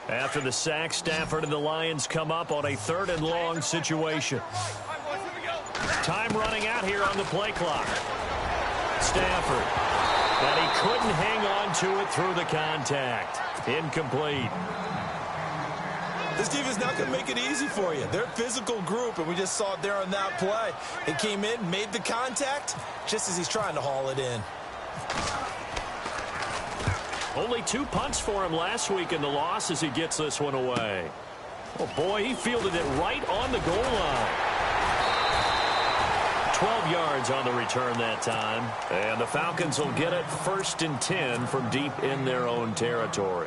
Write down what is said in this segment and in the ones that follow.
After the sack, Stafford and the Lions come up on a 3rd and long situation. Time running out here on the play clock. Stafford. And he couldn't hang on to it through the contact. Incomplete. This defense not going to make it easy for you. They're a physical group, and we just saw it there on that play. He came in, made the contact, just as he's trying to haul it in. Only 2 punts for him last week in the loss as he gets this one away. Oh, boy, he fielded it right on the goal line. 12 yards on the return that time. And the Falcons will get it 1st and 10 from deep in their own territory.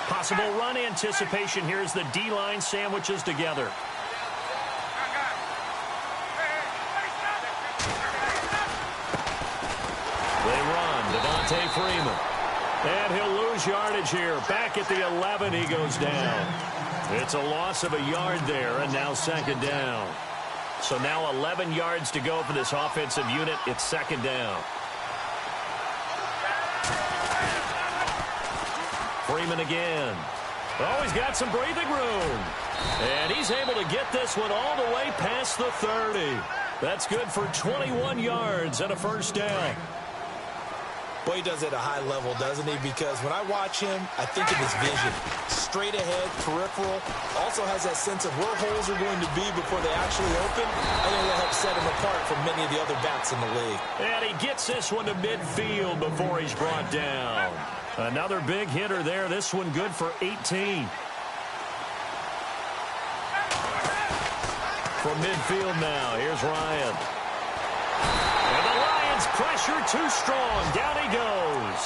Possible run anticipation here as the D-line sandwiches together. They run. Devontae Freeman. And he'll lose yardage here. Back at the 11, he goes down. It's a loss of a yard there, and now 2nd down. So now 11 yards to go for this offensive unit. It's 2nd down. Freeman again. Oh, he's got some breathing room. And he's able to get this one all the way past the 30. That's good for 21 yards and a 1st down. Boy, he does it at a high level, doesn't he? Because when I watch him, I think of his vision. Straight ahead, peripheral. Also has that sense of where holes are going to be before they actually open. I think that helps set him apart from many of the other backs in the league. And he gets this one to midfield before he's brought down. Another big hitter there. This one good for 18. From midfield now, here's Ryan. And the Lions pressure too strong. Down he goes.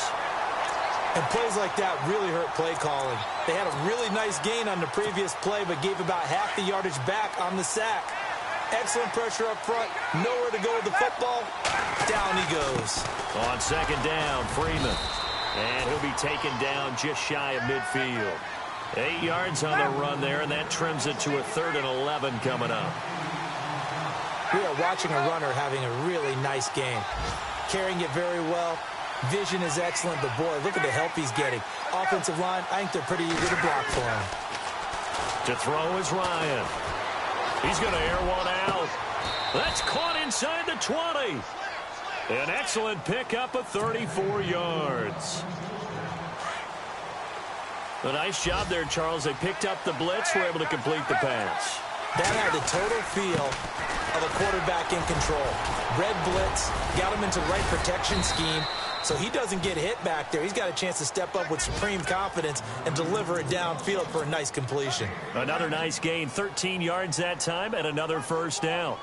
And plays like that really hurt play calling. They had a really nice gain on the previous play, but gave about half the yardage back on the sack. Excellent pressure up front. Nowhere to go with the football. Down he goes. On 2nd down, Freeman. And he'll be taken down just shy of midfield. 8 yards on the run there, and that trims it to a 3rd and 11 coming up. We are watching a runner having a really nice game. Carrying it very well. Vision is excellent, but boy, look at the help he's getting. Offensive line, I think they're pretty eager to block for him. To throw is Ryan. He's going to air one out. That's caught inside the 20. An excellent pickup of 34 yards. A nice job there, Charles. They picked up the blitz, were able to complete the pass. That had the total feel of a quarterback in control. Red blitz, got him into the right protection scheme, so he doesn't get hit back there. He's got a chance to step up with supreme confidence and deliver it downfield for a nice completion. Another nice gain, 13 yards that time, and another 1st down.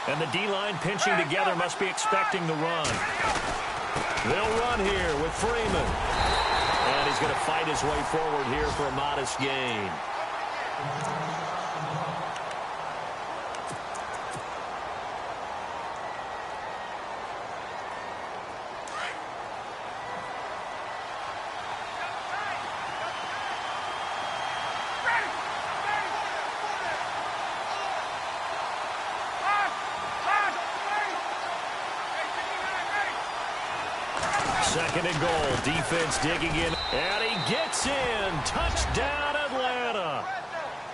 And the D-line pinching together must be expecting the run. They'll run here with Freeman. And he's going to fight his way forward here for a modest gain. Second and goal. Defense digging in. And he gets in. Touchdown, Atlanta.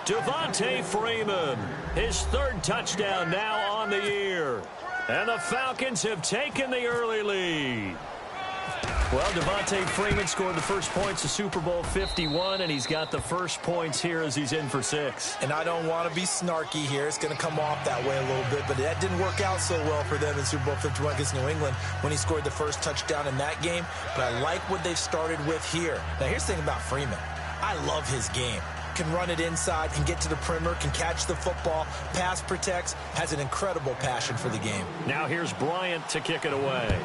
Devontae Freeman. His 3rd touchdown now on the year. And the Falcons have taken the early lead. Well, Devontae Freeman scored the first points of Super Bowl 51, and he's got the first points here as he's in for 6. And I don't want to be snarky here. It's going to come off that way a little bit, but that didn't work out so well for them in Super Bowl 51 against New England when he scored the first touchdown in that game. But I like what they've started with here. Now, here's the thing about Freeman. I love his game. Can run it inside, can get to the perimeter, can catch the football, pass protects, has an incredible passion for the game. Now here's Bryant to kick it away.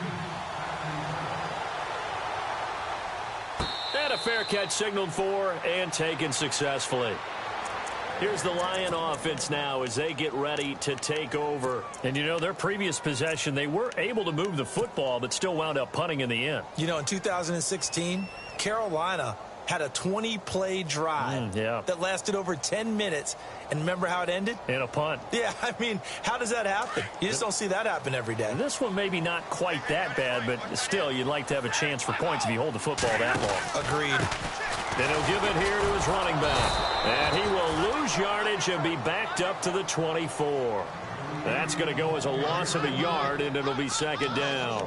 fair catch signaled for and taken successfully. Here's the Lion offense now as they get ready to take over. And, you know, their previous possession, they were able to move the football but still wound up punting in the end. You know, in 2016, Carolina had a 20-play drive that lasted over 10 minutes. And remember how it ended? In a punt. Yeah, I mean, how does that happen? You just don't see that happen every day. And this one maybe not quite that bad, but still, you'd like to have a chance for points if you hold the football that long. Agreed. Then he'll give it here to his running back. And he will lose yardage and be backed up to the 24. That's going to go as a loss of a yard, and it'll be second down.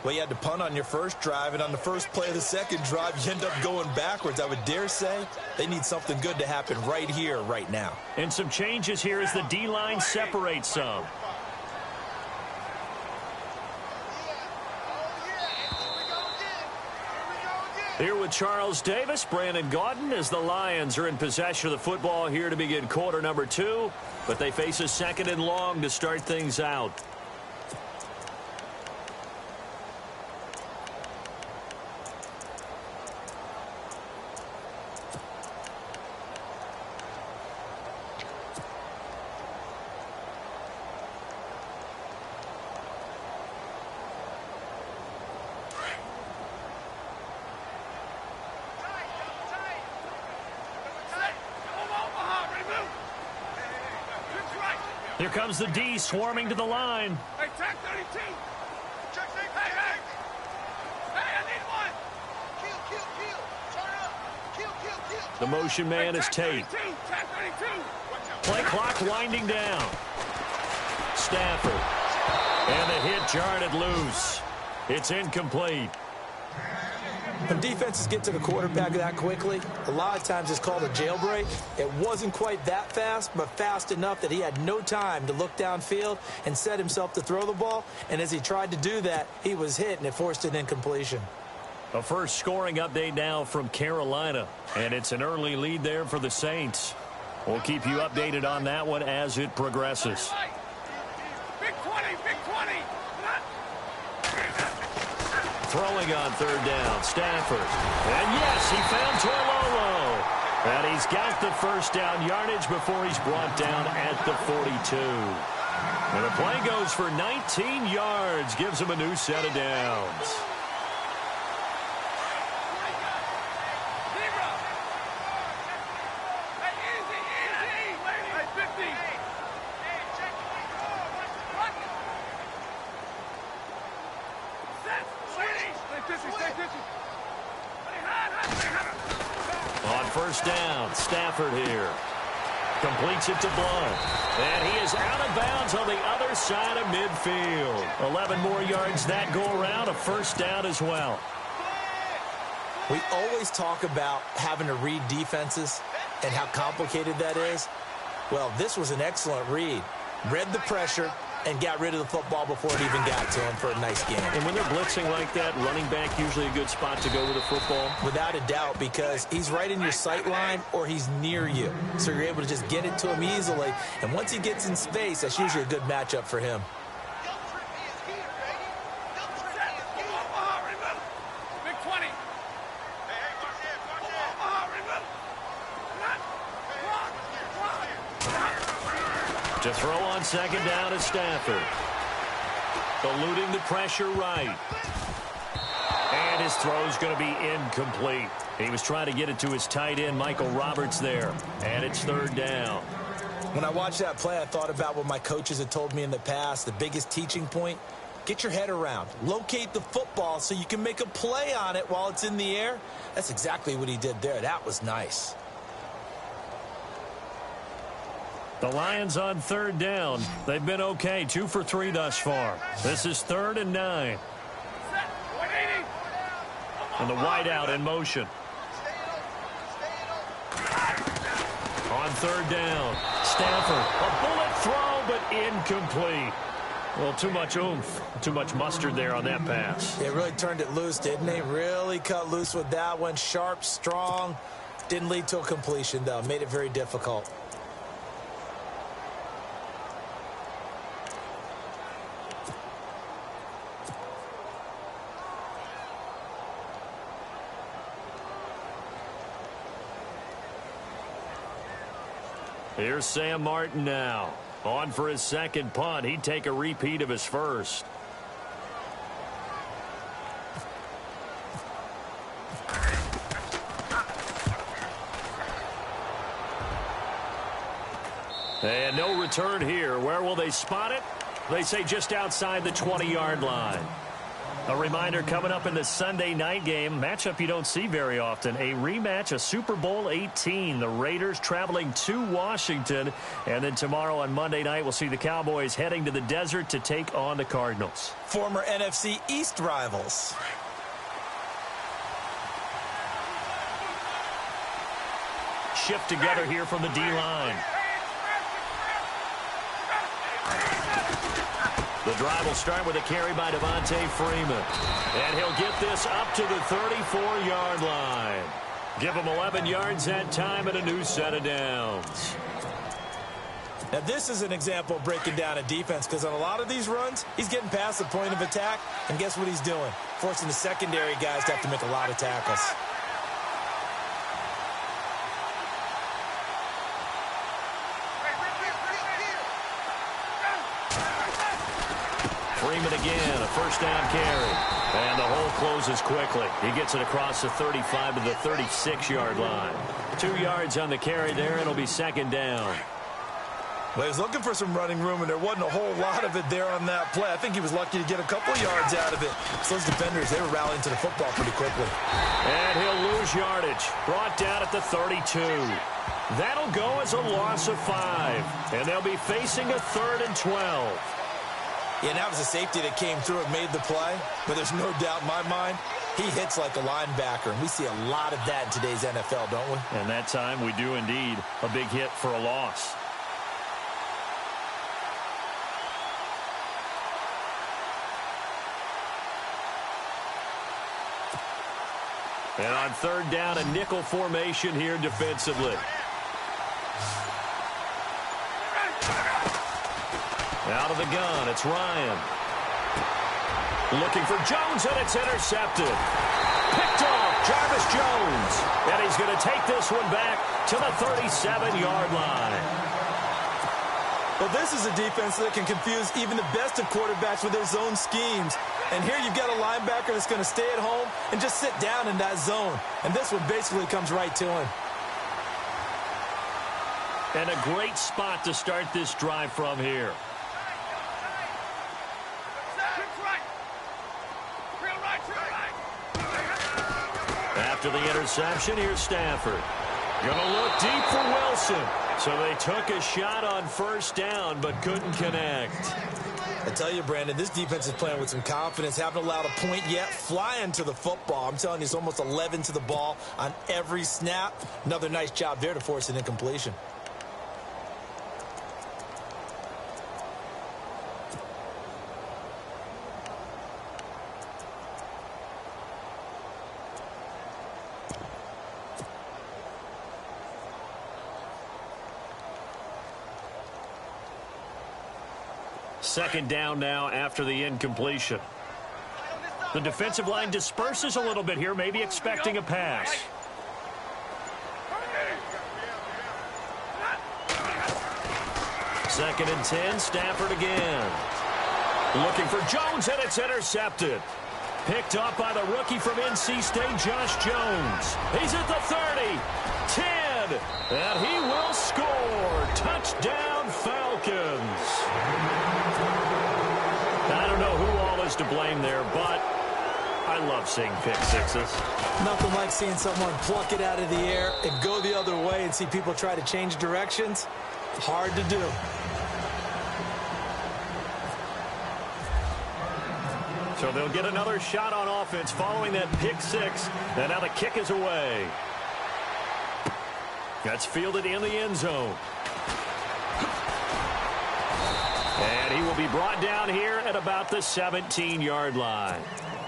Well, you had to punt on your first drive, and on the first play of the second drive, you end up going backwards. I would dare say they need something good to happen right here, right now. And some changes here as the D-line separates some. Here with Charles Davis, Brandon Gaudin, as the Lions are in possession of the football here to begin quarter number 2. But they face a second and long to start things out. Here comes the D swarming to the line. Hey, tag 32. Check, hey, hey. Hey, I need one. Kill. Turn up. Kill. The motion man is Tate. Tag 32. Play clock winding down. Stafford. And the hit jarred loose. It's incomplete. When defenses get to the quarterback that quickly, a lot of times it's called a jailbreak. It wasn't quite that fast, but fast enough that he had no time to look downfield and set himself to throw the ball. And as he tried to do that, he was hit, and it forced an incompletion. A first scoring update now from Carolina, and it's an early lead there for the Saints. We'll keep you updated on that one as it progresses. Big 20. Throwing on third down, Stafford. And yes, he found Torlolo. And he's got the first down yardage before he's brought down at the 42. And the play goes for 19 yards, gives him a new set of downs. On first down, Stafford here. Completes it to Blunt. And he is out of bounds on the other side of midfield. 11 more yards that go around, a first down as well. We always talk about having to read defenses and how complicated that is. Well, this was an excellent read. Read the pressure and got rid of the football before it even got to him for a nice game. And when they're blitzing like that, running back usually a good spot to go with the football? Without a doubt, because he's right in your sight line or he's near you. So you're able to just get it to him easily. And once he gets in space, that's usually a good matchup for him. Big 20. To throw on second down is Stafford. Eluding the pressure right. And his throw is going to be incomplete. He was trying to get it to his tight end, Michael Roberts, there. And it's third down. When I watched that play, I thought about what my coaches had told me in the past. The biggest teaching point, get your head around. Locate the football so you can make a play on it while it's in the air. That's exactly what he did there. That was nice. The Lions on third down. They've been okay, 2 for 3 thus far. This is 3rd and 9. And the wideout in motion. On third down, Stafford. A bullet throw, but incomplete. Well, too much oomph, too much mustard there on that pass. They really turned it loose, didn't they? Really cut loose with that one. Sharp, strong. Didn't lead to a completion, though. Made it very difficult. Here's Sam Martin now. On for his second punt. He'd take a repeat of his first. And no return here. Where will they spot it? They say just outside the 20-yard line. A reminder coming up in the Sunday night game, matchup you don't see very often, a rematch of Super Bowl 18. The Raiders traveling to Washington. And then tomorrow on Monday night, we'll see the Cowboys heading to the desert to take on the Cardinals. Former NFC East rivals. Shift together here from the D-line. The drive will start with a carry by Devontae Freeman. And he'll get this up to the 34-yard line. Give him 11 yards that time and a new set of downs. Now, this is an example of breaking down a defense, because on a lot of these runs, he's getting past the point of attack, and guess what he's doing? Forcing the secondary guys to have to make a lot of tackles. Freeman again, a first down carry. And the hole closes quickly. He gets it across the 35 to the 36-yard line. 2 yards on the carry there. It'll be second down. Well, he was looking for some running room, and there wasn't a whole lot of it there on that play. I think he was lucky to get a couple yards out of it. So those defenders, they were rallying to the football pretty quickly. And he'll lose yardage. Brought down at the 32. That'll go as a loss of 5. And they'll be facing a 3rd and 12. Yeah, and that was a safety that came through and made the play. But there's no doubt in my mind, he hits like a linebacker. And we see a lot of that in today's NFL, don't we? And that time we do indeed. A big hit for a loss. And on 3rd down, a nickel formation here defensively. Out of the gun, it's Ryan. Looking for Jones, and it's intercepted. Picked off, Jarvis Jones. And he's going to take this one back to the 37-yard line. Well, this is a defense that can confuse even the best of quarterbacks with their zone schemes. And here you've got a linebacker that's going to stay at home and just sit down in that zone. And this one basically comes right to him. And a great spot to start this drive from here. After the interception, here's Stafford. Gonna look deep for Wilson. So they took a shot on 1st down, but couldn't connect. I tell you, Brandon, this defense is playing with some confidence. Haven't allowed a point yet. Flying to the football. I'm telling you, it's almost 11 to the ball on every snap. Another nice job there to force an incompletion. Second down now after the incompletion. The defensive line disperses a little bit here, maybe expecting a pass. Second and 10, Stafford again. Looking for Jones, and it's intercepted. Picked up by the rookie from NC State, Josh Jones. He's at the 30, 10, and he will score. Touchdown, Falcons. I don't know who all is to blame there, but I love seeing pick sixes. Nothing like seeing someone pluck it out of the air and go the other way and see people try to change directions. Hard to do. So they'll get another shot on offense following that pick six. And now the kick is away. That's fielded in the end zone. And he will be brought down here at about the 17-yard line.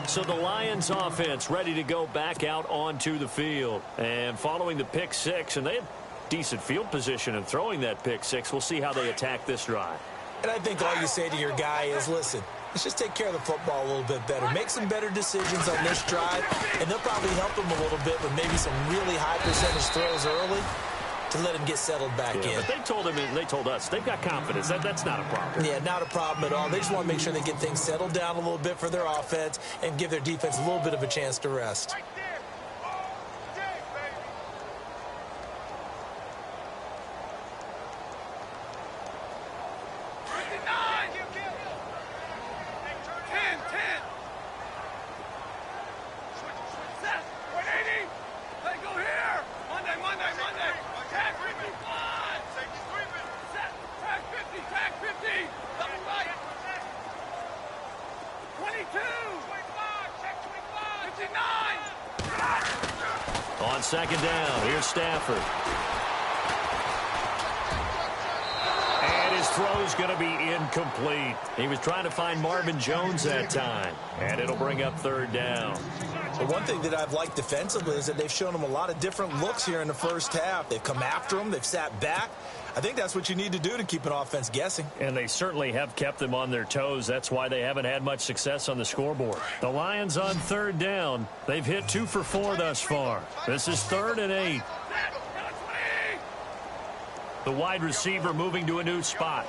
So the Lions offense ready to go back out onto the field. And following the pick six, and they have decent field position in throwing that pick six. We'll see how they attack this drive. And I think all you say to your guy is, listen, let's just take care of the football a little bit better. Make some better decisions on this drive, and they'll probably help him a little bit with maybe some really high percentage throws early. to let him get settled back in. But they told us they've got confidence. That's not a problem. Yeah, not a problem at all. They just want to make sure they get things settled down a little bit for their offense and give their defense a little bit of a chance to rest. Right there. All day, baby. 59. 10. Set. 180. Let go here. Monday. Tag 55. Set. Tag 50. Double right. 22. 25. Check 25. 59. On second down, here's Stafford. And his throw's going to be incomplete. He was trying to find Marvin Jones that time. And it'll bring up third down. The one thing that I've liked defensively is that they've shown him a lot of different looks here in the first half. They've come after him. They've sat back. I think that's what you need to do to keep an offense guessing. And they certainly have kept them on their toes. That's why they haven't had much success on the scoreboard. The Lions on third down. They've hit 2 for 4 thus far. This is 3rd and 8. The wide receiver moving to a new spot.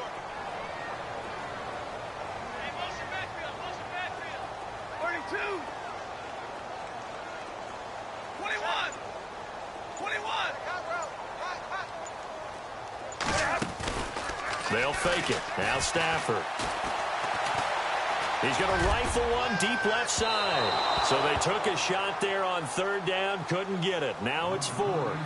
32. 21. They'll fake it. Now Stafford. He's going to rifle one deep left side. So they took a shot there on third down, couldn't get it. Now it's 4th.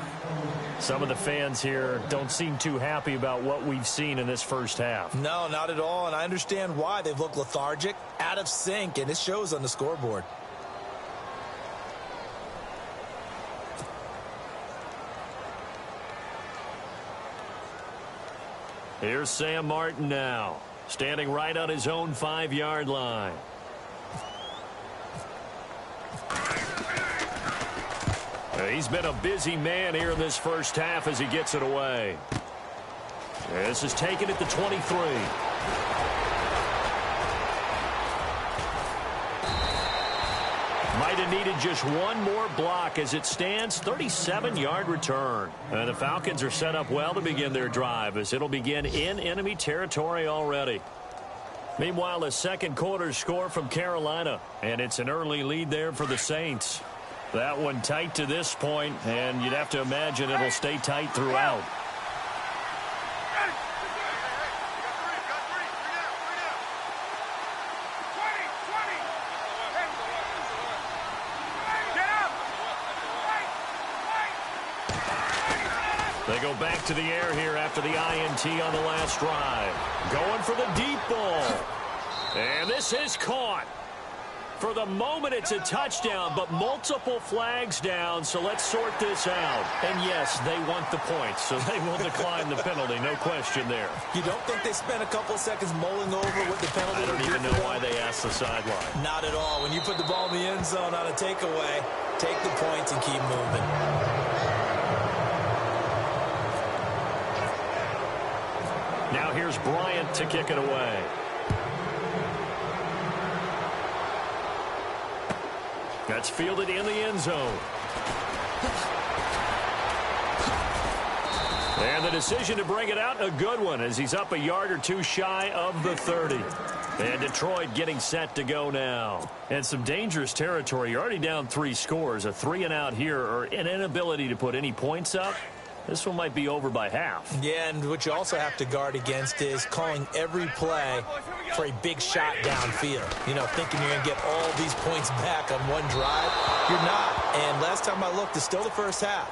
Some of the fans here don't seem too happy about what we've seen in this first half. No, not at all, and I understand why. They've looked lethargic, out of sync, and it shows on the scoreboard. Here's Sam Martin now, standing right on his own 5-yard line. He's been a busy man here in this first half as he gets it away. This is taken at the 23. Might have needed just one more block as it stands. 37-yard return. And the Falcons are set up well to begin their drive as it'll begin in enemy territory already. Meanwhile, the second quarter score from Carolina, and it's an early lead there for the Saints. That one tight to this point, and you'd have to imagine it'll stay tight throughout. They go back to the air here after the INT on the last drive. Going for the deep ball. And this is caught. For the moment, it's a touchdown, but multiple flags down, so let's sort this out. And yes, they want the points, so they will decline the penalty, no question there. You don't think they spent a couple of seconds mulling over what the penalty I don't would even be know for why them? they asked the sideline. Not at all. When you put the ball in the end zone on a takeaway, take the points and keep moving. Now here's Bryant to kick it away. That's fielded in the end zone. And the decision to bring it out, a good one, as he's up a yard or two shy of the 30. And Detroit getting set to go now. And some dangerous territory. You're already down 3 scores. A 3-and-out here, or an inability to put any points up. This one might be over by half. Yeah, and what you also have to guard against is calling every play for a big shot downfield. You know, thinking you're going to get all these points back on one drive. You're not. And last time I looked, it's still the first half.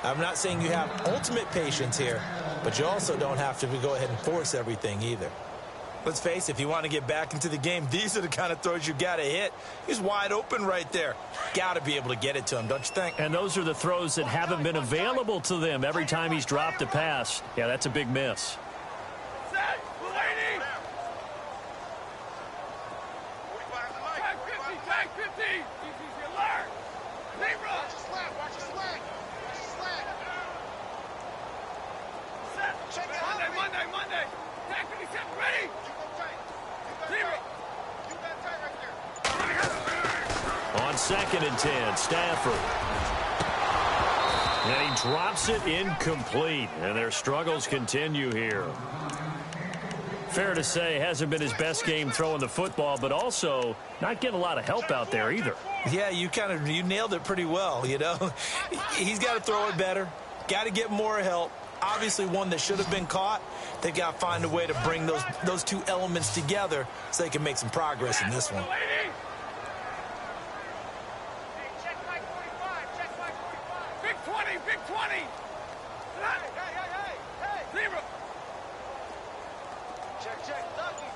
I'm not saying you have ultimate patience here, but you also don't have to go ahead and force everything either. Let's face it, if you want to get back into the game, these are the kind of throws you got to hit. He's wide open right there. Got to be able to get it to him, don't you think? And those are the throws that haven't been available to them every time he's dropped a pass. Yeah, that's a big miss. Set. 180. Tag 50. Easy alert. Zero. Watch your slack. Watch your slack. Set. Check it out. Monday. Tag 57. Ready. Zero. Keep that tight right there. On 2nd and 10, Stafford. And he drops it incomplete, and their struggles continue here. Fair to say, hasn't been his best game throwing the football, but also not getting a lot of help out there either. Yeah, you nailed it pretty well, you know. He's got to throw it better, got to get more help. Obviously one that should have been caught. They've got to find a way to bring those two elements together so they can make some progress in this one. Check my 45. Check my 45. Big 20. Big 20. Hey. Zero. Check. Lucky.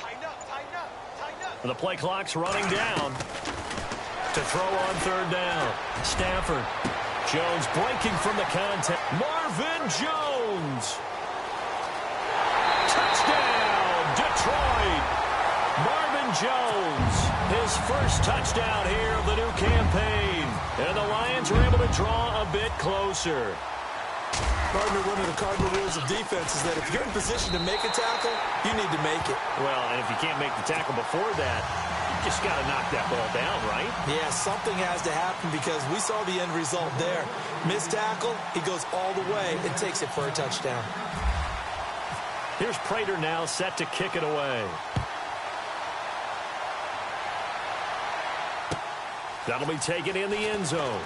Tighten up. The play clock's running down. To throw on third down. Stafford. Jones breaking from the contact. Marvin Jones. Touchdown, Detroit. Marvin Jones. His first touchdown here of the new campaign. And the Lions are able to draw a bit closer. Partner, one of the cardinal rules of defense is that if you're in position to make a tackle, you need to make it. Well, and if you can't make the tackle before that, you just got to knock that ball down, right? Yeah, something has to happen because we saw the end result there. Missed tackle, he goes all the way and takes it for a touchdown. Here's Prater now set to kick it away. That'll be taken in the end zone.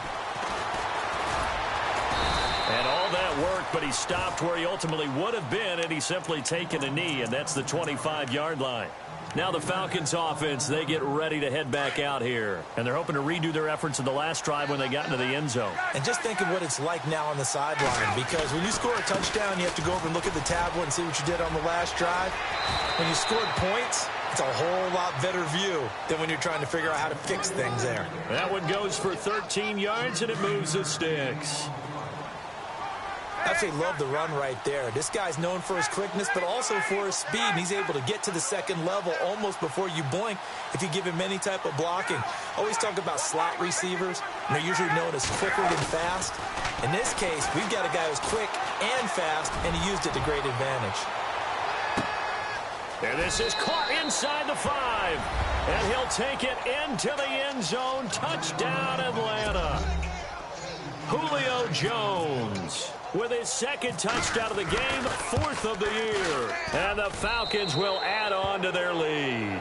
And all that work, but he stopped where he ultimately would have been, and he's simply taken a knee, and that's the 25-yard line. Now the Falcons offense, they get ready to head back out here. And they're hoping to redo their efforts in the last drive when they got into the end zone. And just think of what it's like now on the sideline, because when you score a touchdown, you have to go over and look at the tablet and see what you did on the last drive. When you scored points, it's a whole lot better view than when you're trying to figure out how to fix things there. That one goes for 13 yards, and it moves the sticks. I actually love the run right there. This guy's known for his quickness, but also for his speed, and he's able to get to the second level almost before you blink if you give him any type of blocking. Always talk about slot receivers, and they're usually known as quicker than fast. In this case, we've got a guy who's quick and fast, and he used it to great advantage. And this is caught inside the 5, and he'll take it into the end zone. Touchdown, Atlanta. Julio Jones with his second touchdown of the game, 4th of the year. And the Falcons will add on to their lead.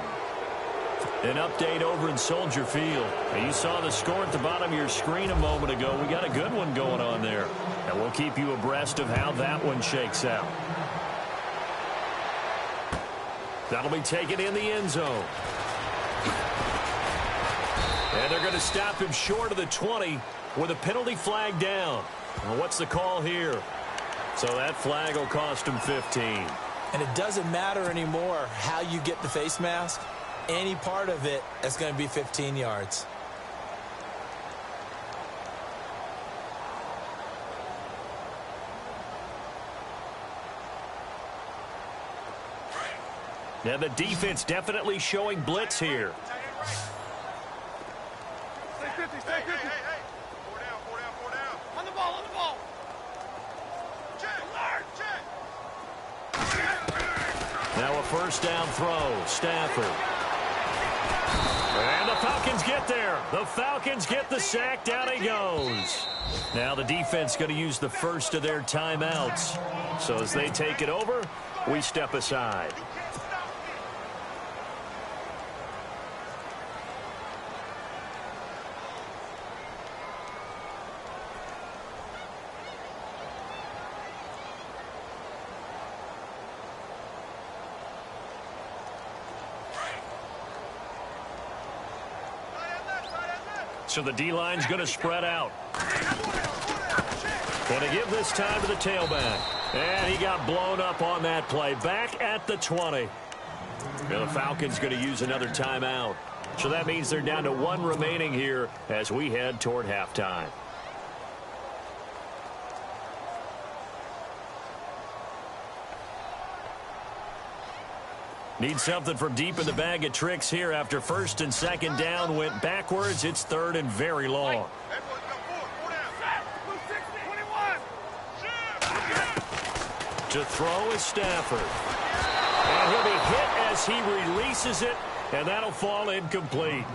An update over in Soldier Field. Now, you saw the score at the bottom of your screen a moment ago. We got a good one going on there. And we'll keep you abreast of how that one shakes out. That'll be taken in the end zone. And they're going to stop him short of the 20 with a penalty flag down. Well, what's the call here? So that flag will cost him 15. And it doesn't matter anymore how you get the face mask. Any part of it is going to be 15 yards. Now the defense definitely showing blitz here. Stay 50. Hey. 4 down. On the ball. Check. Now a first down throw. Stafford. And the Falcons get there. The Falcons get the sack. Down he goes. Now the defense going to use the first of their timeouts. So as they take it over, we step aside. So the D-line's going to spread out. Going to give this time to the tailback. And he got blown up on that play. Back at the 20. Now the Falcons going to use another timeout. So that means they're down to 1 remaining here as we head toward halftime. Need something from deep in the bag of tricks here after first and second down went backwards. It's third and very long. To throw is Stafford. And he'll be hit as he releases it And that'll fall incomplete.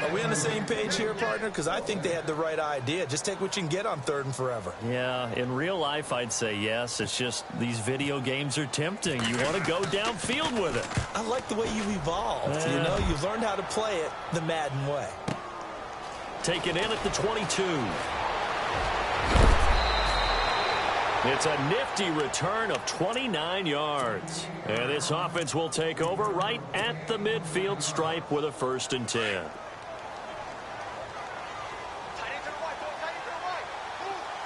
Are we on the same page here, partner? Because I think they had the right idea. Just take what you can get on 3rd and forever. Yeah, in real life, I'd say yes. It's just these video games are tempting. You want to go downfield with it. I like the way you've evolved. You know, you've learned how to play it the Madden way. Taken in at the 22. It's a nifty return of 29 yards. And this offense will take over right at the midfield stripe with a 1st and 10.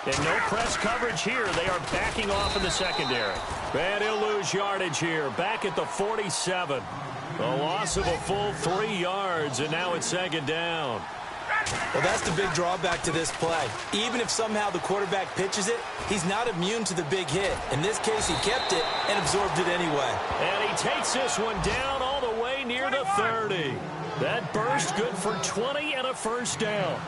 And no press coverage here. They are backing off in the secondary. And he'll lose yardage here. Back at the 47. A loss of a full 3 yards, and now it's 2nd down. Well, that's the big drawback to this play. Even if somehow the quarterback pitches it, he's not immune to the big hit. In this case, he kept it and absorbed it anyway. And he takes this one down all the way near the 30. That burst good for 20 and a 1st down.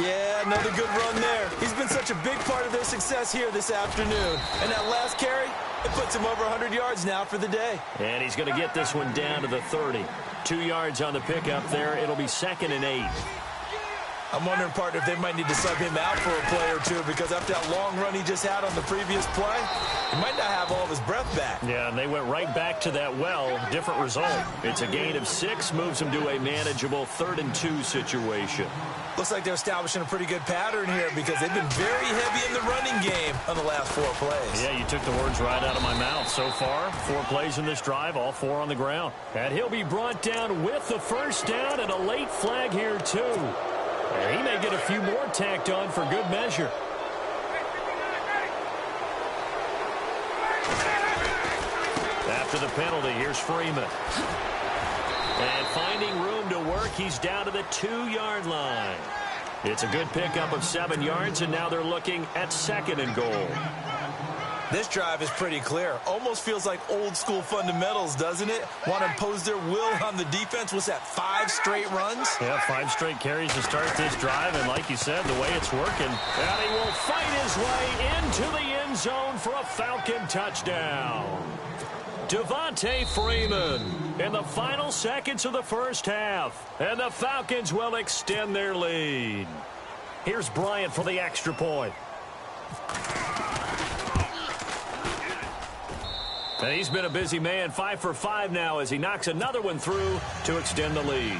Yeah, another good run there. He's been such a big part of their success here this afternoon. And that last carry, it puts him over 100 yards now for the day. And he's going to get this one down to the 30. 2 yards on the pickup there. It'll be 2nd and 8. I'm wondering, partner, if they might need to sub him out for a play or two, because after that long run he just had on the previous play, he might not have all of his breath back. Yeah, and they went right back to that well. Different result. It's a gain of 6, moves him to a manageable 3rd and 2 situation. Looks like they're establishing a pretty good pattern here, because they've been very heavy in the running game on the last 4 plays. Yeah, you took the words right out of my mouth. So far, 4 plays in this drive, all 4 on the ground. And he'll be brought down with the 1st down and a late flag here, too. And he may get a few more tacked on for good measure. After the penalty, here's Freeman. And finding room to work, he's down to the 2-yard line. It's a good pickup of 7 yards, and now they're looking at 2nd and goal. This drive is pretty clear. Almost feels like old school fundamentals, doesn't it? Want to impose their will on the defense. What's that, 5 straight runs? Yeah, 5 straight carries to start this drive, and like you said, the way it's working, and he will fight his way into the end zone for a Falcon touchdown. Devontae Freeman in the final seconds of the 1st half, and the Falcons will extend their lead. Here's Bryant for the extra point. And he's been a busy man, 5 for 5 now as he knocks another one through to extend the lead.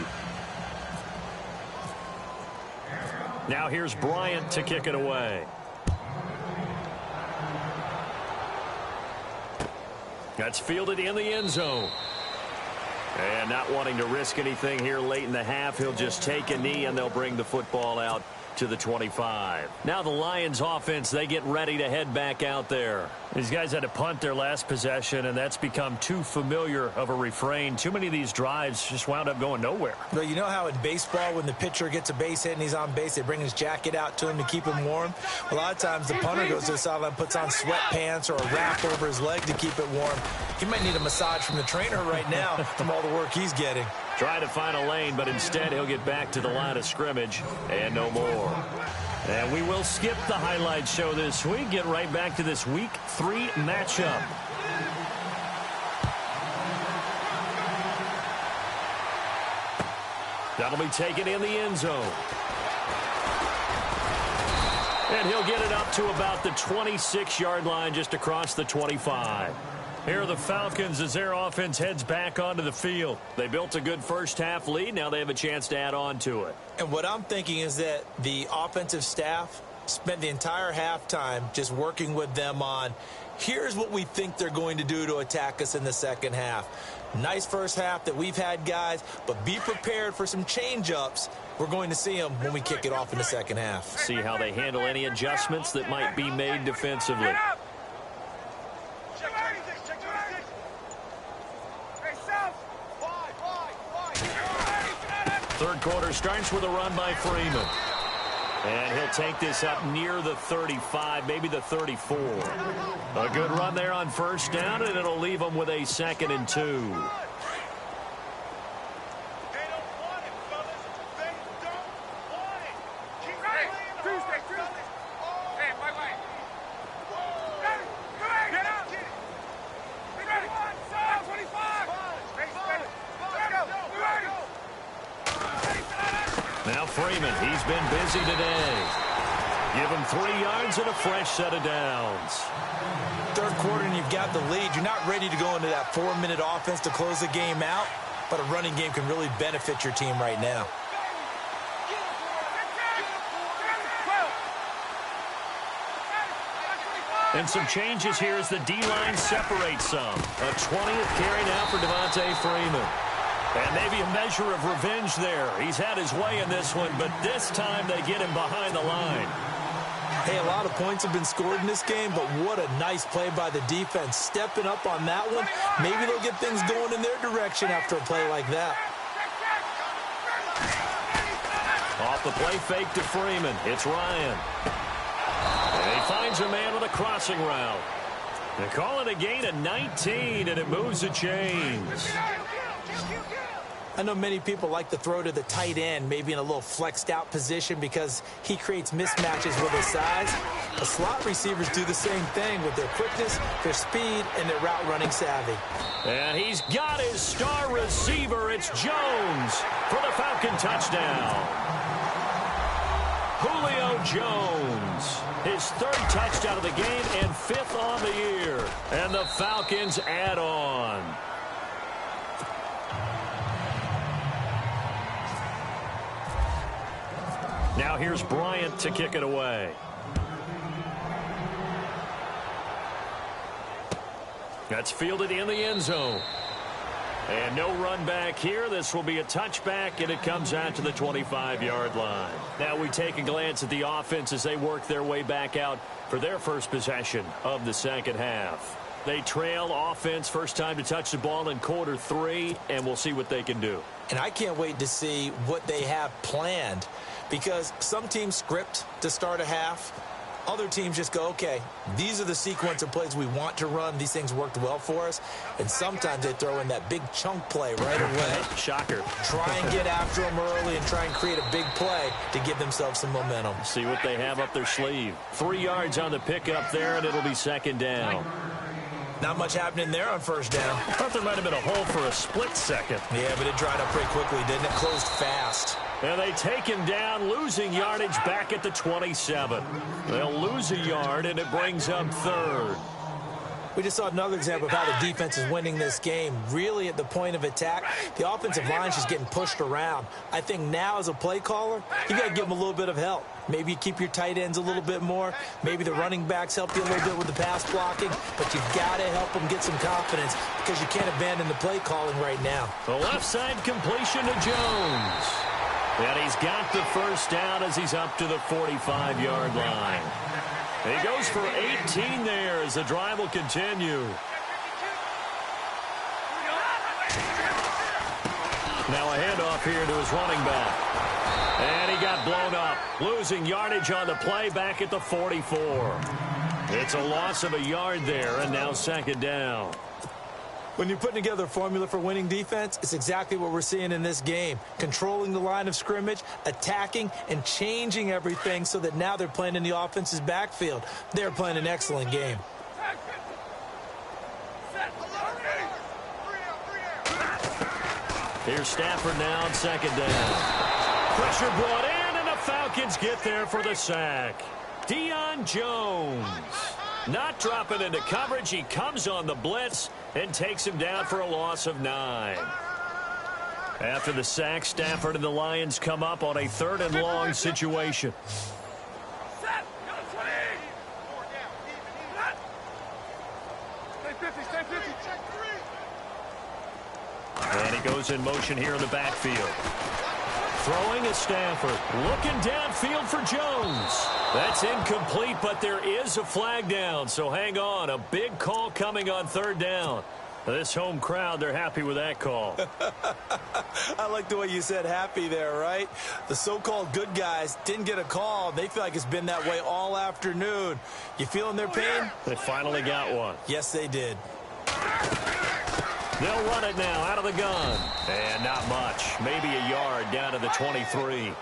Now here's Bryant to kick it away. That's fielded in the end zone. And not wanting to risk anything here late in the half, he'll just take a knee and they'll bring the football out to the 25. Now the Lions offense, they get ready to head back out there. These guys had to punt their last possession, and that's become too familiar of a refrain. Too many of these drives just wound up going nowhere. Well, you know how in baseball, when the pitcher gets a base hit and he's on base, they bring his jacket out to him to keep him warm? A lot of times the punter goes to the sideline, puts on sweatpants or a wrap over his leg to keep it warm. He might need a massage from the trainer right now from all the work he's getting. Trying to find a lane, but instead he'll get back to the line of scrimmage and no more. And we will skip the highlight show this week. Get right back to this Week 3 matchup. That'll be taken in the end zone. And he'll get it up to about the 26-yard line just across the 25. Here are the Falcons as their offense heads back onto the field. They built a good first-half lead. Now they have a chance to add on to it. And what I'm thinking is that the offensive staff spent the entire halftime just working with them on, here's what we think they're going to do to attack us in the second half. Nice first half that we've had, guys, but be prepared for some change-ups. We're going to see them when we kick it off in the second half. See how they handle any adjustments that might be made defensively. Third quarter starts with a run by Freeman. And he'll take this up near the 35, maybe the 34. A good run there on first down, and it'll leave them with a 2nd and 2. Freeman. He's been busy today. Give him 3 yards and a fresh set of downs. Third quarter and you've got the lead. You're not ready to go into that 4-minute offense to close the game out, but a running game can really benefit your team right now. And some changes here as the D-line separates some. A 20th carry now for Devontae Freeman. And maybe a measure of revenge there. He's had his way in this one, but this time they get him behind the line. Hey, a lot of points have been scored in this game, but what a nice play by the defense. Stepping up on that one, maybe they'll get things going in their direction after a play like that. Off the play fake to Freeman. It's Ryan. And he finds a man with a crossing route. They call it a gain of 19, and it moves the chains. I know many people like to throw to the tight end, maybe in a little flexed out position because he creates mismatches with his size. The slot receivers do the same thing with their quickness, their speed, and their route running savvy. And he's got his star receiver. It's Jones for the Falcon touchdown. Julio Jones, his 3rd touchdown of the game and 5th on the year. And the Falcons add on. Now here's Bryant to kick it away. That's fielded in the end zone. And no run back here. This will be a touchback, and it comes out to the 25-yard line. Now we take a glance at the offense as they work their way back out for their first possession of the second half. They trail offense, first time to touch the ball in quarter 3, and we'll see what they can do. And I can't wait to see what they have planned, because some teams script to start a half. Other teams just go, okay, these are the sequence of plays we want to run. These things worked well for us. And sometimes they throw in that big chunk play right away. Shocker. Try and get after them early and try and create a big play to give themselves some momentum. See what they have up their sleeve. 3 yards on the pickup there, and it'll be second down. Not much happening there on first down. I thought there might have been a hole for a split second. Yeah, but it dried up pretty quickly, didn't it? Closed fast. And they take him down, losing yardage back at the 27. They'll lose a yard, and it brings up 3rd. We just saw another example of how the defense is winning this game. Really at the point of attack, the offensive line is just getting pushed around. I think now as a play caller, you got to give them a little bit of help. Maybe you keep your tight ends a little bit more. Maybe the running backs help you a little bit with the pass blocking. But you've got to help them get some confidence because you can't abandon the play calling right now. The left side completion to Jones. And he's got the first down as he's up to the 45-yard line. He goes for 18 there as the drive will continue. Now a handoff here to his running back. And he got blown up, losing yardage on the play back at the 44. It's a loss of a yard there, and now second down. When you're putting together a formula for winning defense, it's exactly what we're seeing in this game. Controlling the line of scrimmage, attacking, and changing everything so that now they're playing in the offense's backfield. They're playing an excellent game. Here's Stafford now on second down. Pressure brought in, and the Falcons get there for the sack. Deion Jones. Not dropping into coverage. He comes on the blitz and takes him down for a loss of 9. After the sack, Stafford and the Lions come up on a 3rd and long situation. And he goes in motion here in the backfield. Throwing is Stafford. Looking downfield for Jones. That's incomplete, but there is a flag down, so hang on. A big call coming on 3rd down. This home crowd, they're happy with that call. I like the way you said happy there, right? The so-called good guys didn't get a call. They feel like it's been that way all afternoon. You feeling their pain? They finally got one. Yes, they did. They'll run it now out of the gun. And not much. Maybe a yard down to the 23.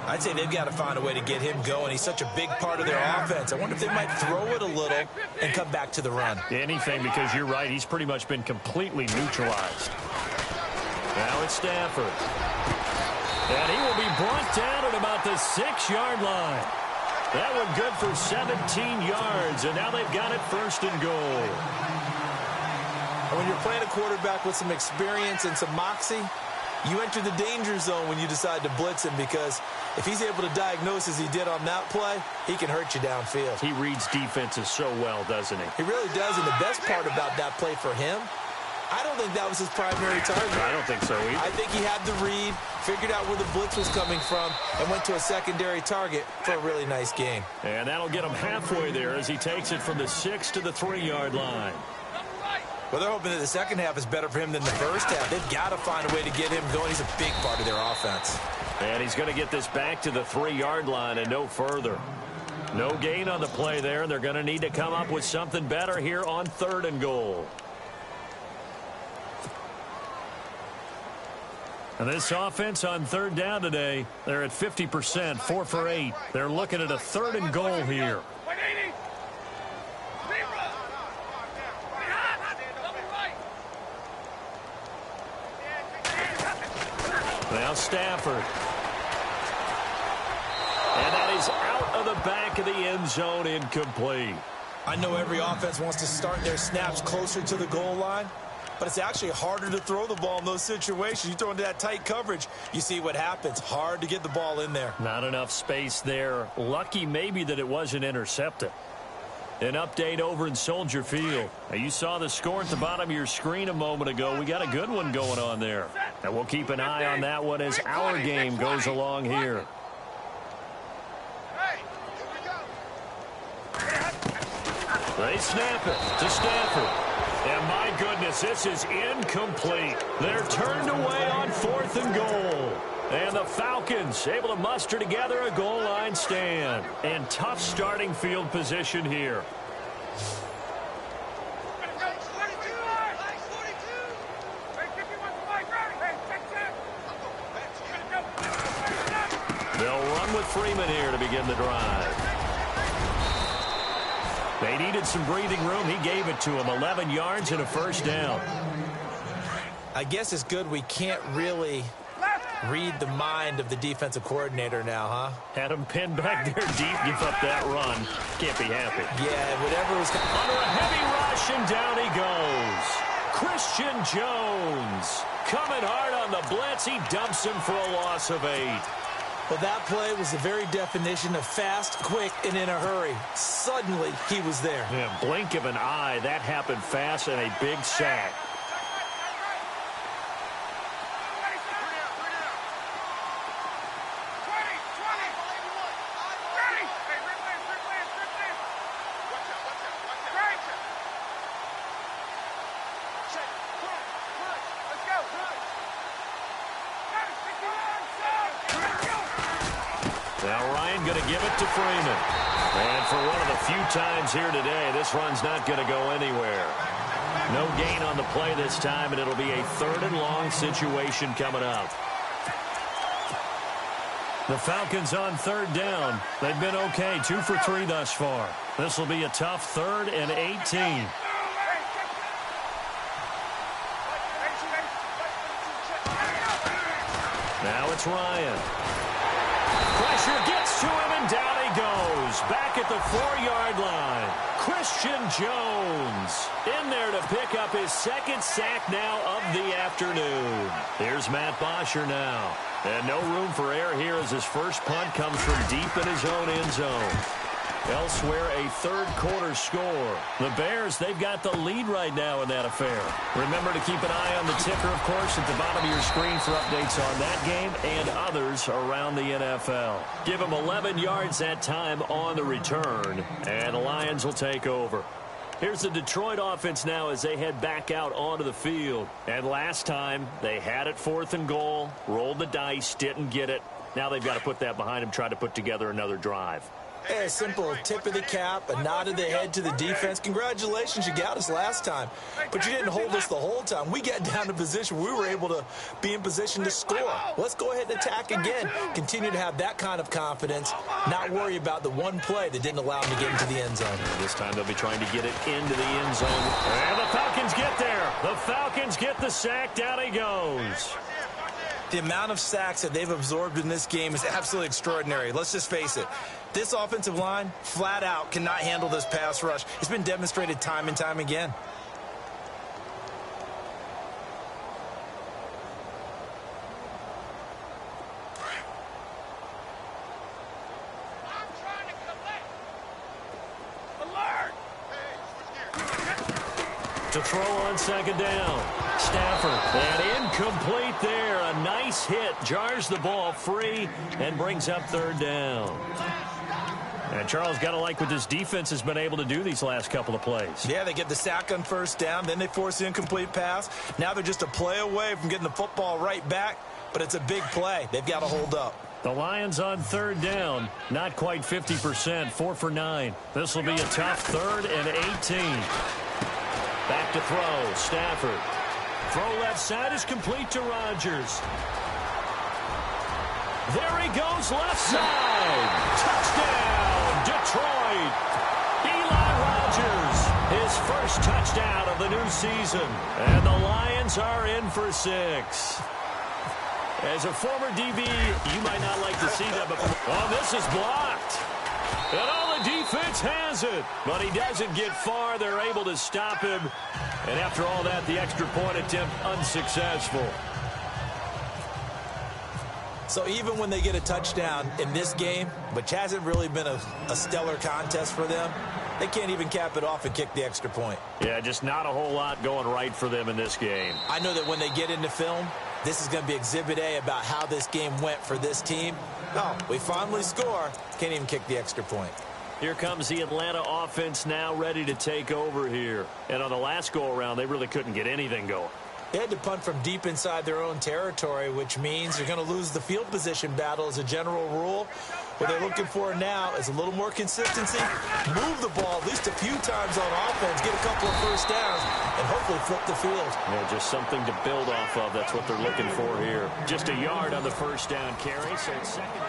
I'd say they've got to find a way to get him going. He's such a big part of their offense. I wonder if they might throw it a little and come back to the run. Anything, because you're right. He's pretty much been completely neutralized. Now it's Stafford. And he will be brought down at about the 6-yard line. That one good for 17 yards, and now they've got it first and goal. And when you're playing a quarterback with some experience and some moxie, you enter the danger zone when you decide to blitz him, because if he's able to diagnose as he did on that play, he can hurt you downfield. He reads defenses so well, doesn't he? He really does, and the best part about that play for him, I don't think that was his primary target. I don't think so either. I think he had the read, figured out where the blitz was coming from, and went to a secondary target for a really nice gain. And that'll get him halfway there as he takes it from the 6 to the 3-yard line. Well, they're hoping that the second half is better for him than the first half. They've got to find a way to get him going. He's a big part of their offense. And he's going to get this back to the 3-yard line and no further. No gain on the play there, and they're going to need to come up with something better here on 3rd and goal. And this offense on 3rd down today, they're at 50%, 4 for 8. They're looking at a 3rd and goal here. Now Stafford. And that is out of the back of the end zone, incomplete. I know every offense wants to start their snaps closer to the goal line, but it's actually harder to throw the ball in those situations. You throw into that tight coverage, you see what happens. Hard to get the ball in there. Not enough space there. Lucky maybe that it wasn't intercepted. An update over in Soldier Field. Now, you saw the score at the bottom of your screen a moment ago. We got a good one going on there. And we'll keep an eye on that one as our game goes along here. They snap it to Stafford. And my goodness, this is incomplete. They're turned away on 4th and goal. And the Falcons able to muster together a goal line stand. And tough starting field position here. They'll run with Freeman here to begin the drive. They needed some breathing room. He gave it to him. 11 yards and a first down. I guess it's good we can't really read the mind of the defensive coordinator now, huh? Had him pinned back there deep, give up that run. Can't be happy. Yeah, whatever was... Under a heavy rush, and down he goes. Christian Jones coming hard on the blitz. He dumps him for a loss of 8. Well, that play was the very definition of fast, quick, and in a hurry. Suddenly, he was there. Yeah, blink of an eye. That happened fast and a big sack. Now Ryan going to give it to Freeman. And for one of the few times here today, this run's not going to go anywhere. No gain on the play this time, and it'll be a 3rd and long situation coming up. The Falcons on 3rd down. They've been okay, 2 for 3 thus far. This will be a tough 3rd and 18. Now it's Ryan. Pressure gets to him, and down he goes. Back at the 4-yard line. Christian Jones in there to pick up his 2nd sack now of the afternoon. Here's Matt Bosher now. And no room for error here as his first punt comes from deep in his own end zone. Elsewhere, a 3rd quarter score. The Bears, they've got the lead right now in that affair. Remember to keep an eye on the ticker, of course, at the bottom of your screen for updates on that game and others around the NFL. Give them 11 yards that time on the return, and the Lions will take over. Here's the Detroit offense now as they head back out onto the field. And last time, they had it 4th and goal, rolled the dice, didn't get it. Now they've got to put that behind them, try to put together another drive. A simple tip of the cap, a nod of the head to the defense. Congratulations, you got us last time. But you didn't hold us the whole time. We got down to position where we were able to be in position to score. Let's go ahead and attack again. Continue to have that kind of confidence, not worry about the one play that didn't allow them to get into the end zone. This time they'll be trying to get it into the end zone. And the Falcons get there. The Falcons get the sack. Down he goes. The amount of sacks that they've absorbed in this game is absolutely extraordinary. Let's just face it. This offensive line, flat out, cannot handle this pass rush. It's been demonstrated time and time again. To throw on second down. Stafford, and incomplete there. A nice hit, jars the ball free, and brings up third down. And Charles, got to like what this defense has been able to do these last couple of plays. Yeah, they get the sack on first down, then they force the incomplete pass. Now they're just a play away from getting the football right back, but it's a big play. They've got to hold up. The Lions on third down, not quite 50%, 4 for 9. This will be a tough 3rd and 18. Back to throw, Stafford. Throw left side is complete to Rodgers. There he goes, left side. Touchdown, Detroit. Eli Rodgers, his first touchdown of the new season. And the Lions are in for 6. As a former DB, you might not like to see that, but this is blocked. And all the defense has it. But he doesn't get far. They're able to stop him. And after all that, the extra point attempt unsuccessful. So even when they get a touchdown in this game, which hasn't really been a stellar contest for them, they can't even cap it off and kick the extra point. Yeah, just not a whole lot going right for them in this game. I know that when they get into film, this is going to be Exhibit A about how this game went for this team. Oh, we finally score. Can't even kick the extra point. Here comes the Atlanta offense now ready to take over here. And on the last go-around, they really couldn't get anything going. They had to punt from deep inside their own territory, which means they're going to lose the field position battle as a general rule. What they're looking for now is a little more consistency, move the ball at least a few times on offense, get a couple of first downs, and hopefully flip the field. Yeah, just something to build off of. That's what they're looking for here. Just a yard on the first down carry, so it's second.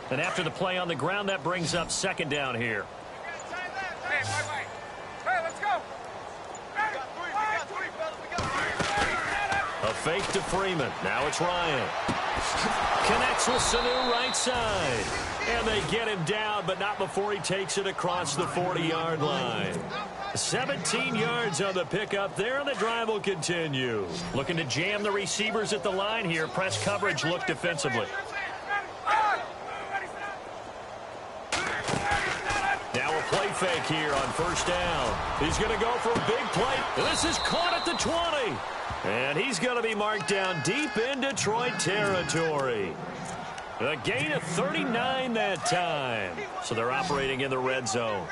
And after the play on the ground, that brings up second down here. Hey, let's go. A fake to Freeman. Now it's Ryan. Connects with Sanu right side. And they get him down, but not before he takes it across the 40-yard line. 17 yards on the pickup there, and the drive will continue. Looking to jam the receivers at the line here. Press coverage look defensively. Now a play fake here on first down. He's going to go for a big play. This is caught at the 20. And he's going to be marked down deep in Detroit territory. A gain of 39 that time. So they're operating in the red zone.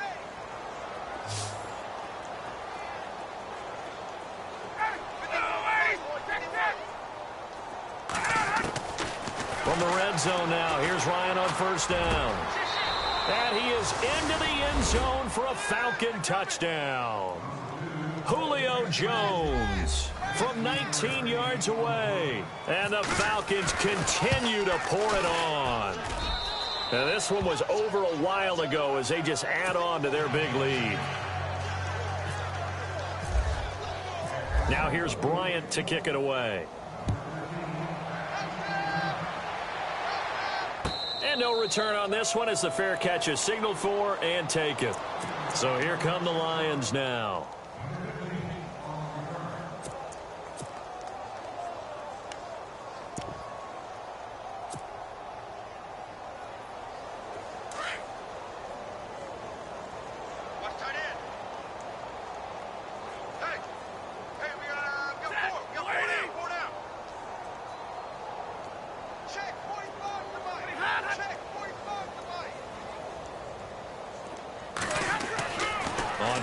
From the red zone now, here's Ryan on first down. And he is into the end zone for a Falcon touchdown. Julio Jones from 19 yards away. And the Falcons continue to pour it on. And this one was over a while ago as they just add on to their big lead. Now here's Bryant to kick it away. And no return on this one as the fair catch is signaled for and taken. So here come the Lions now.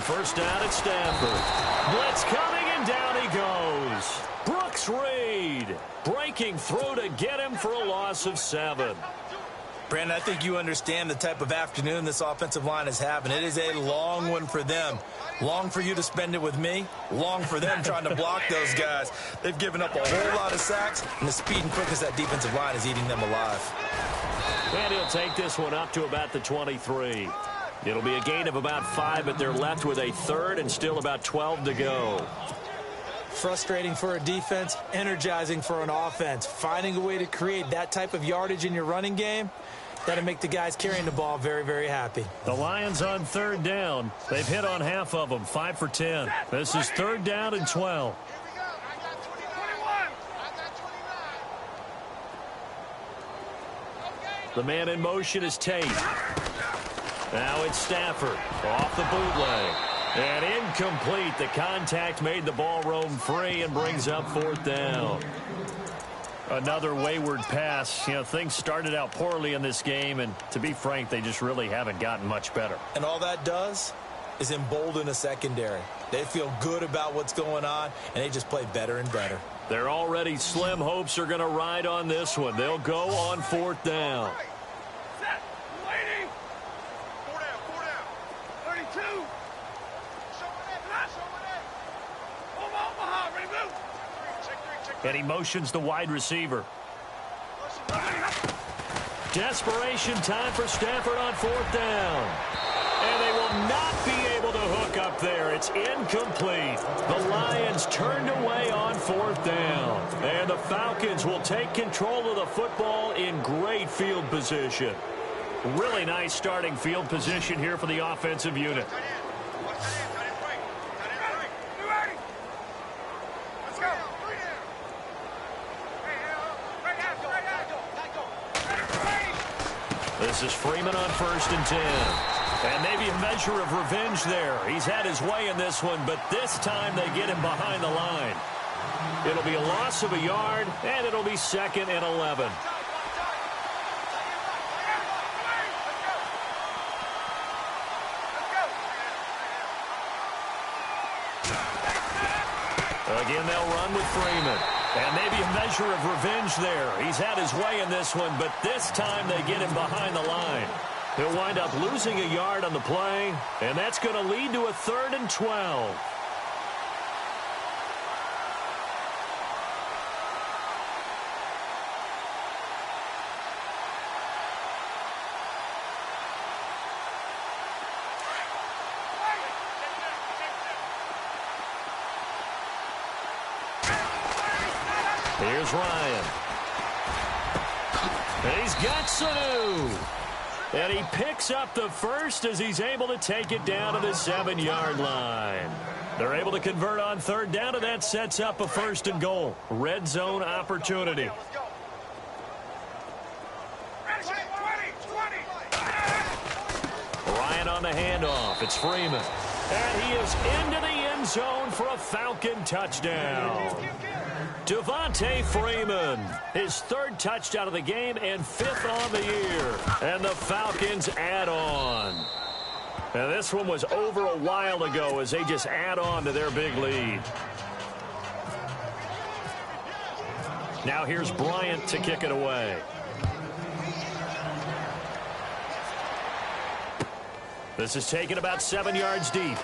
First down at Stanford. Blitz coming, and down he goes. Max Reed breaking through to get him for a loss of 7. Brandon, I think you understand the type of afternoon this offensive line is having. It is a long one for them. Long for you to spend it with me. Long for them trying to block those guys. They've given up a whole lot of sacks, and the speed and quickness of that defensive line is eating them alive. And he'll take this one up to about the 23. It'll be a gain of about 5, but they're left with a third and still about 12 to go. Frustrating for a defense, energizing for an offense. Finding a way to create that type of yardage in your running game, that'll make the guys carrying the ball very, very happy. The Lions on third down. They've hit on half of them, 5 for 10. This is third down and 12. The man in motion is Tate. Now it's Stafford off the bootleg. And incomplete. The contact made the ball roam free and brings up fourth down. Another wayward pass. You know, things started out poorly in this game, and to be frank, they just really haven't gotten much better. And all that does is embolden a secondary. They feel good about what's going on, and they just play better and better. Their already slim hopes are going to ride on this one. They'll go on fourth down. Set. Waiting. 4 down. 32. And he motions the wide receiver. Desperation time for Stafford on fourth down. And they will not be able to hook up there. It's incomplete. The Lions turned away on fourth down. And the Falcons will take control of the football in great field position. Really nice starting field position here for the offensive unit. This is Freeman on 1st and 10. And maybe a measure of revenge there. He's had his way in this one, but this time they get him behind the line. It'll be a loss of a yard, and it'll be 2nd and 11. Again, they'll run with Freeman. And maybe a measure of revenge there. He's had his way in this one, but this time they get him behind the line. He'll wind up losing a yard on the play, and that's going to lead to a 3rd and 12. Here's Ryan. And he's got Sanu. And he picks up the first as he's able to take it down to the 7-yard line. They're able to convert on third down, and that sets up a 1st and goal. Red zone opportunity. Ryan on the handoff. It's Freeman. And he is into the end zone for a Falcon touchdown. Devontae Freeman, his 3rd touchdown of the game and 5th on the year. And the Falcons add on. And this one was over a while ago as they just add on to their big lead. Now here's Bryant to kick it away. This is taken about 7 yards deep.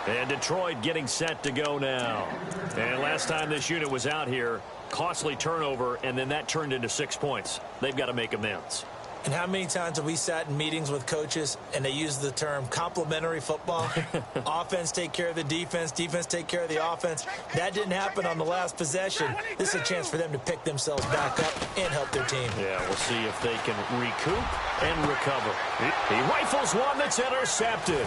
And Detroit getting set to go now. And last time this unit was out here, costly turnover, and then that turned into 6 points. They've got to make amends. And how many times have we sat in meetings with coaches and they use the term complementary football? Offense take care of the defense, defense take care of the offense. That didn't happen on the last possession. This is a chance for them to pick themselves back up and help their team. Yeah, we'll see if they can recoup and recover. He rifles one that's intercepted.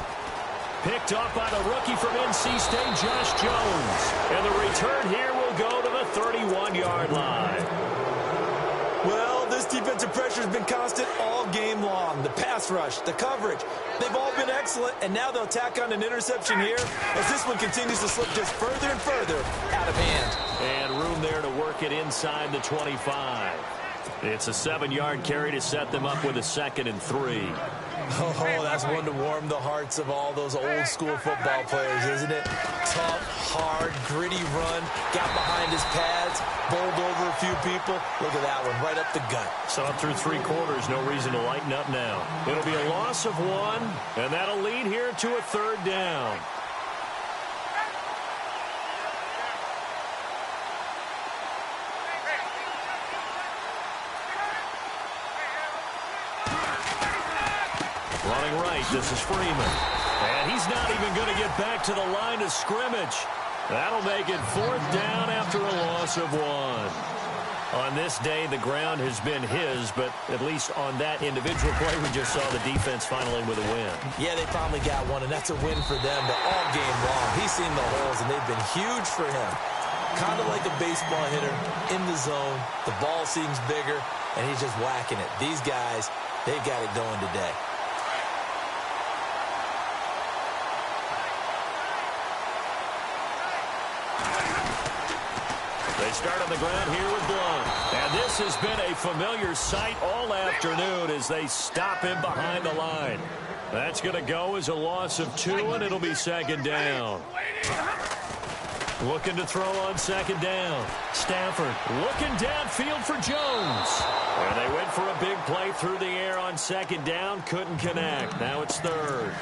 Picked off by the rookie from NC State, Josh Jones. And the return here will go to the 31-yard line. Well, this defensive pressure has been constant all game long. The pass rush, the coverage, they've all been excellent, and now they'll tack on an interception here as this one continues to slip just further and further out of hand. And room there to work it inside the 25. It's a 7-yard carry to set them up with a 2nd and 3. Oh, that's one to warm the hearts of all those old school football players, isn't it? Tough, hard, gritty run, got behind his pads, bowled over a few people. Look at that one, right up the gut. Saw it through 3 quarters, no reason to lighten up now. It'll be a loss of 1, and that'll lead here to a 3rd down. Running right, this is Freeman. And he's not even going to get back to the line of scrimmage. That'll make it 4th down after a loss of 1. On this day, the ground has been his, but at least on that individual play, we just saw the defense finally with a win. Yeah, they finally got one, and that's a win for them, but all game long. He's seen the holes, and they've been huge for him. Kind of like a baseball hitter in the zone. The ball seems bigger, and he's just whacking it. These guys, they've got it going today. They start on the ground here with Blunt. And this has been a familiar sight all afternoon as they stop him behind the line. That's going to go as a loss of 2, and it'll be 2nd down. Looking to throw on 2nd down. Stafford looking downfield for Jones. And they went for a big play through the air on 2nd down. Couldn't connect. Now it's 3rd.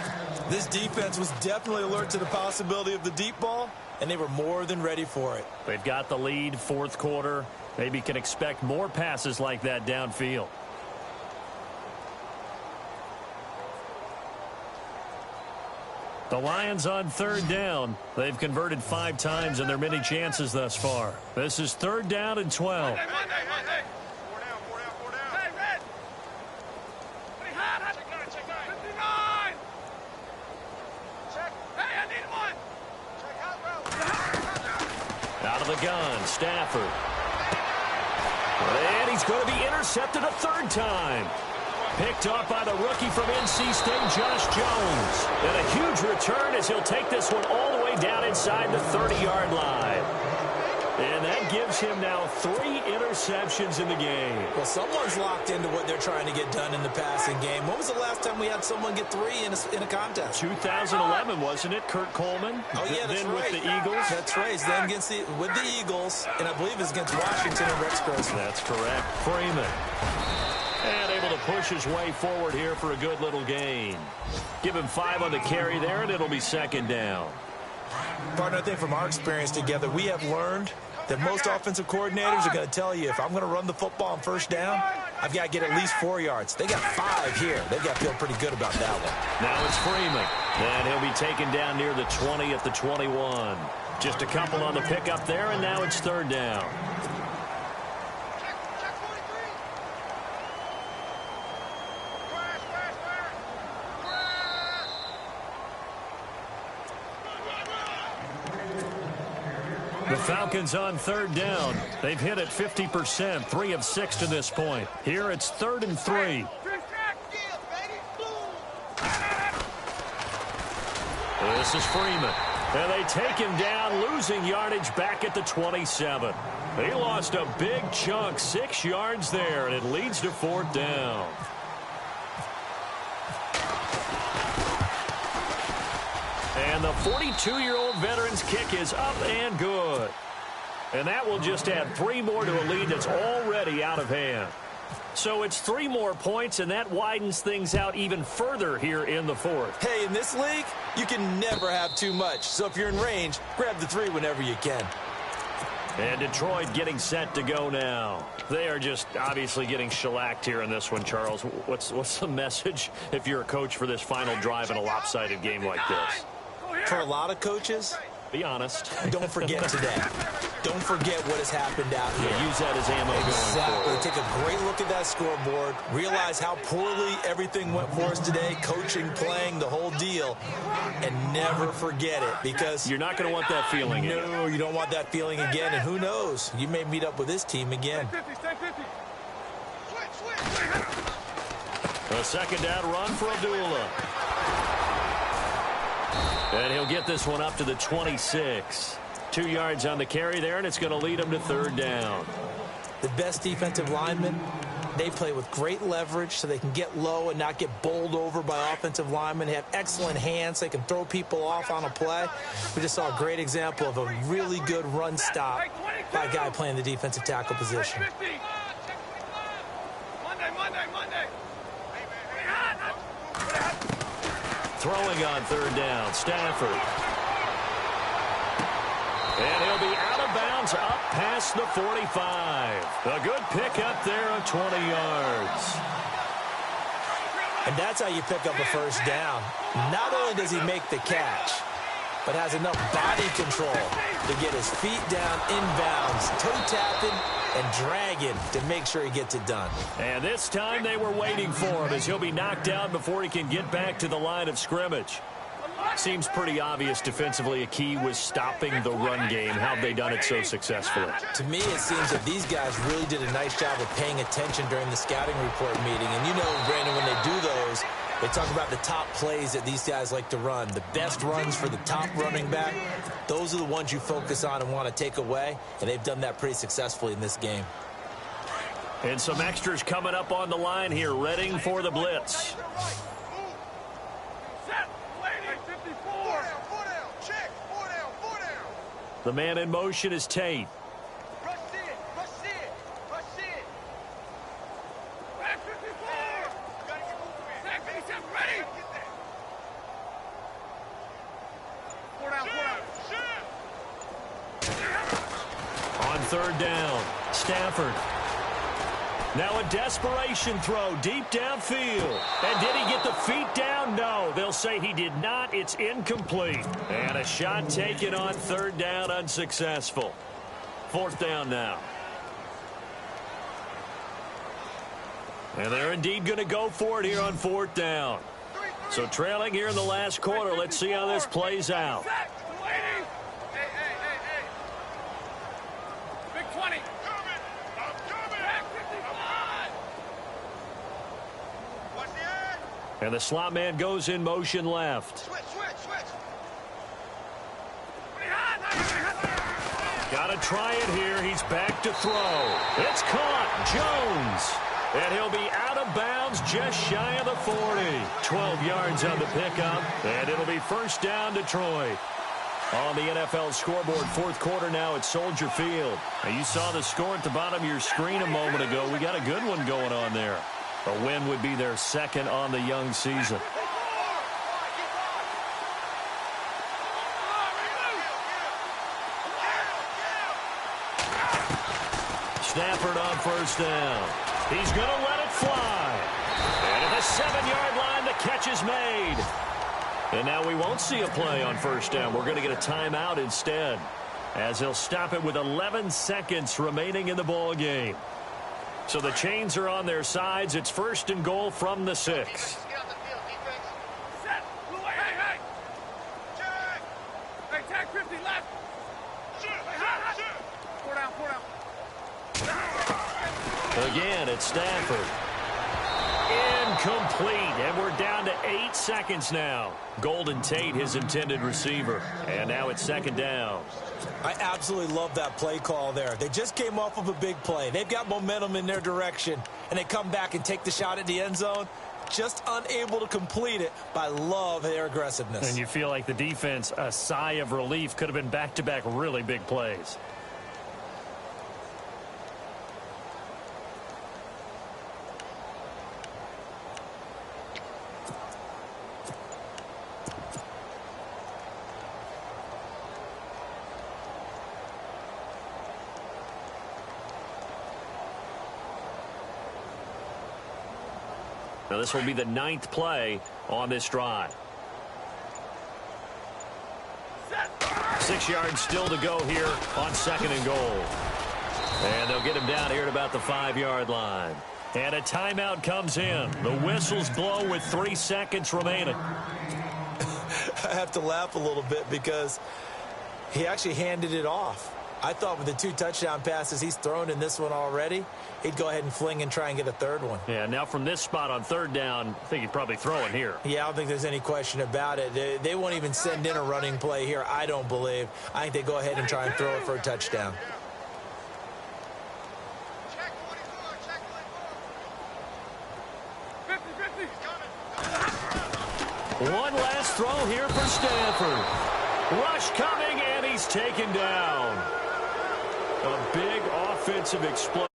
This defense was definitely alert to the possibility of the deep ball, and they were more than ready for it. They've got the lead, 4th quarter. Maybe can expect more passes like that downfield. The Lions on 3rd down. They've converted 5 times in their many chances thus far. This is 3rd down and 12. Out of the gun, Stafford. And he's going to be intercepted a 3rd time. Picked off by the rookie from NC State, Josh Jones. And a huge return as he'll take this one all the way down inside the 30-yard line. And that gives him now 3 interceptions in the game. Well, someone's locked into what they're trying to get done in the passing game. When was the last time we had someone get 3 in a contest? 2011, wasn't it? Kurt Coleman? Oh, yeah, that's then right. with the Eagles? That's right. Then with the Eagles, and I believe it's against Washington and Rex Grossman. That's correct. Freeman. And able to push his way forward here for a good little gain. Give him 5 on the carry there, and it'll be 2nd down. Partner, I think from our experience together, we have learned that most offensive coordinators are going to tell you, if I'm going to run the football on 1st down, I've got to get at least 4 yards. They got 5 here. They've got to feel pretty good about that one. Now it's Freeman. And he'll be taken down near the 20 at the 21. Just a couple on the pickup there, and now it's 3rd down. The Falcons on 3rd down. They've hit it 50%, 3 of 6 to this point. Here it's 3rd and 3. This is Freeman. And they take him down, losing yardage back at the 27. He lost a big chunk, 6 yards there, and it leads to 4th down. And the 42-year-old veteran's kick is up and good. And that will just add 3 more to a lead that's already out of hand. So it's 3 more points, and that widens things out even further here in the 4th. Hey, in this league, you can never have too much. So if you're in range, grab the 3 whenever you can. And Detroit getting set to go now. They are just obviously getting shellacked here in this one, Charles. What's the message if you're a coach for this final drive in a lopsided game like this? For a lot of coaches, be honest. Don't forget today. Don't forget what has happened out here. Yeah, use that as ammo going forward. Take a great look at that scoreboard. Realize how poorly everything went for us today. Coaching, playing, the whole deal. And never forget it, because you're not going to want that feeling again. No, you don't want that feeling again. And who knows? You may meet up with this team again. A 2nd down run for Abdullah. And he'll get this one up to the 26. 2 yards on the carry there, and it's going to lead him to 3rd down. The best defensive lineman They play with great leverage so they can get low and not get bowled over by offensive linemen. They have excellent hands. They can throw people off on a play. We just saw a great example of a really good run stop by a guy playing the defensive tackle position. Throwing on third down, Stafford. And he'll be out of bounds up past the 45. A good pickup there of 20 yards. And that's how you pick up a first down. Not only does he make the catch, but has enough body control to get his feet down inbounds, toe tapping and dragging to make sure he gets it done. And this time they were waiting for him as he'll be knocked down before he can get back to the line of scrimmage. Seems pretty obvious defensively a key was stopping the run game. How have they done it so successfully? To me, it seems that these guys really did a nice job of paying attention during the scouting report meeting. And you know, Brandon, when they do those, they talk about the top plays that these guys like to run. The best runs for the top running back, those are the ones you focus on and want to take away. And they've done that pretty successfully in this game. And some extras coming up on the line here, readying for the blitz. The man in motion is Tate. Rush in, rush in, rush in. Back 54. Gotta get moving. Back 57, ready. Get that. 4 down, 4 down. On third down, Stafford. Now a desperation throw deep downfield. And did he get the feet down? No, they'll say he did not. It's incomplete. And a shot taken on third down, unsuccessful. Fourth down now. And they're indeed going to go for it here on fourth down. So trailing here in the last quarter. Let's see how this plays out. And the slot man goes in motion left. Switch, switch, switch. Got to try it here. He's back to throw. It's caught. Jones. And he'll be out of bounds just shy of the 40. 12 yards on the pickup. And it'll be first down Detroit. On the NFL scoreboard, fourth quarter now at Soldier Field. Now you saw the score at the bottom of your screen a moment ago. We got a good one going on there. A win would be their second on the young season. Stafford on first down. He's going to let it fly. And at the 7-yard line, the catch is made. And now we won't see a play on first down. We're going to get a timeout instead, as he'll stop it with 11 seconds remaining in the ball game. So the chains are on their sides. It's first and goal from the 6. Get on the field, defense. Set. Hey, hey. Check. Hey, tag 50 left. Shoot. Hey, 4 down, 4 down. Again, it's Stafford. Incomplete. And we're down to 8 seconds now. Golden Tate, his intended receiver. And now it's second down. I absolutely love that play call there. They just came off of a big play. They've got momentum in their direction, and they come back and take the shot at the end zone, just unable to complete it. But I love their aggressiveness. And you feel like the defense, a sigh of relief, could have been back-to-back really big plays. Now this will be the 9th play on this drive. 6 yards still to go here on second and goal. And they'll get him down here at about the 5-yard line. And a timeout comes in. The whistles blow with 3 seconds remaining. I have to laugh a little bit because he actually handed it off. I thought with the 2 touchdown passes he's thrown in this one already, he'd go ahead and fling and try and get a third one. Yeah, now from this spot on third down, I think he'd probably throw it here. Yeah, I don't think there's any question about it. They won't even send in a running play here, I don't believe. I think they go ahead and try and throw it for a touchdown. Check 24, check 24. One last throw here for Stanford. Rush coming, and he's taken down. A big offensive explosion.